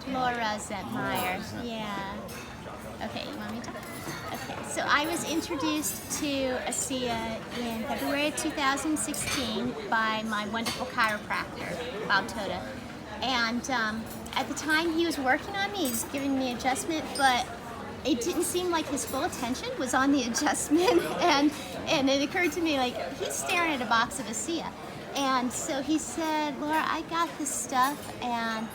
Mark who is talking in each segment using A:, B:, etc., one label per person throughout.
A: Laura Zentmeyer. Yeah. Okay, you want me to? Okay, so I was introduced to ASEA in February of 2016 by my wonderful chiropractor, Bob Toda. And at the time he was working on me, he was giving me adjustment, but it didn't seem like his full attention was on the adjustment. And it occurred to me, like, he's staring at a box of ASEA. And so he said, Laura, I got this stuff and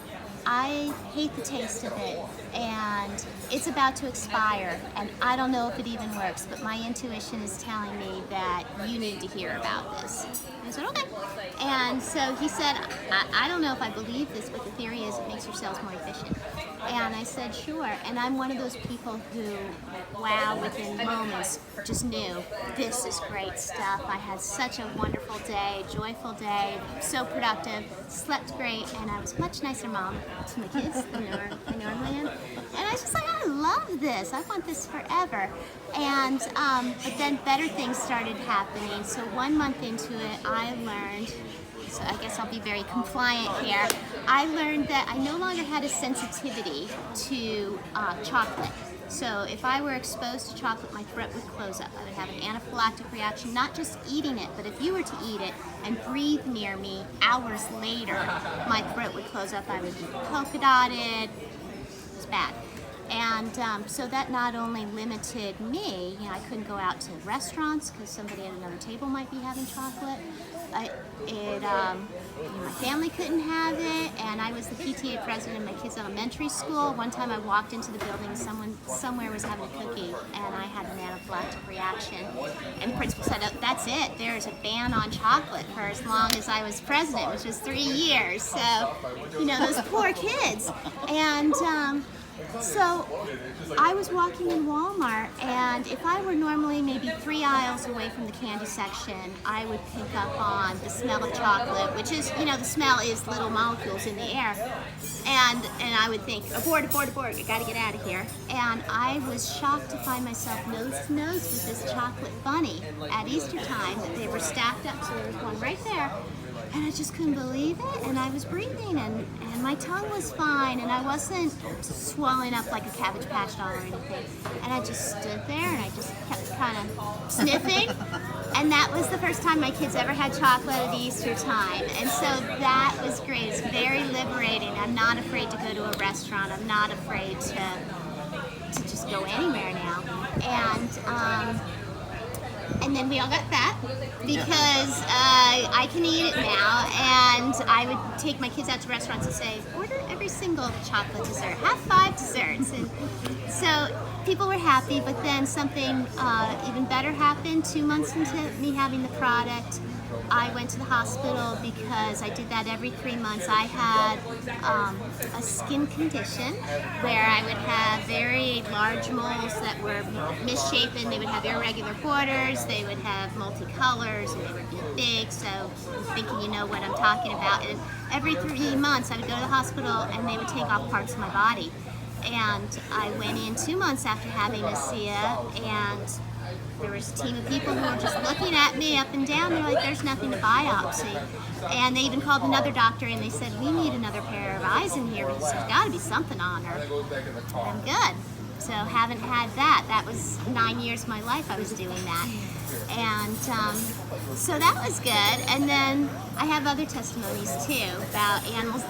A: I hate the taste of it, and it's about to expire, and I don't know if it even works, but my intuition is telling me that you need to hear about this. I said, okay. And so he said, I don't know if I believe this, but the theory is it makes your cells more efficient. And I said, sure. And I'm one of those people who, wow, within moments, just knew this is great stuff. I had such a wonderful day, joyful day, so productive, slept great, and I was a much nicer mom to my kids than I normally am. And I was just like, I love this. I want this forever. And but then better things started happening. So 1 month into it, I learned, so I guess I'll be very compliant here, I learned that I no longer had a sensitivity to chocolate. So if I were exposed to chocolate, my throat would close up. I would have an anaphylactic reaction, not just eating it, but if you were to eat it and breathe near me hours later, my throat would close up. I would be polka dotted. It was bad. And so that not only limited me, I couldn't go out to restaurants because somebody at another table might be having chocolate. My family couldn't have it, and I was the PTA president of my kids' elementary school. One time I walked into the building, someone somewhere was having a cookie, and I had an anaphylactic reaction. And the principal said, oh, that's it, there's a ban on chocolate for as long as I was president, which was 3 years. So, those poor kids. And so I was walking in Walmart, and if I were normally maybe 3 aisles away from the candy section, I would pick up on the smell of chocolate, which is, the smell is little molecules in the air. And I would think, abort, I gotta get out of here. And I was shocked to find myself nose to nose with this chocolate bunny at Easter time. They were stacked up, so there was one right there. And I just couldn't believe it, and I was breathing, and my tongue was fine, and I wasn't swelling up like a Cabbage Patch doll or anything. And I just stood there, and I just kept kind of sniffing, and that was the first time my kids ever had chocolate at Easter time. And so that was great. It's very liberating. I'm not afraid to go to a restaurant. I'm not afraid to just go anywhere now. And then we all got fat because I can eat it now, and I would take my kids out to restaurants and say, order every single chocolate dessert, have 5 desserts. And so people were happy, but then something even better happened. 2 months into me having the product, I went to the hospital because I did that every 3 months. I had a skin condition where I would have very large moles that were misshapen. They would have irregular borders, they would have multicolors, and they would be big. So I'm thinking you know what I'm talking about. And every 3 months I would go to the hospital and they would take off parts of my body. And I went in 2 months after having ASEA, and there was a team of people who were just looking at me up and down. They're like, there's nothing to biopsy. And they even called another doctor and they said, we need another pair of eyes in here because there's got to be something on her. And I'm good. So haven't had that. That was 9 years of my life I was doing that. And so that was good. And then I have other testimonies too about animals.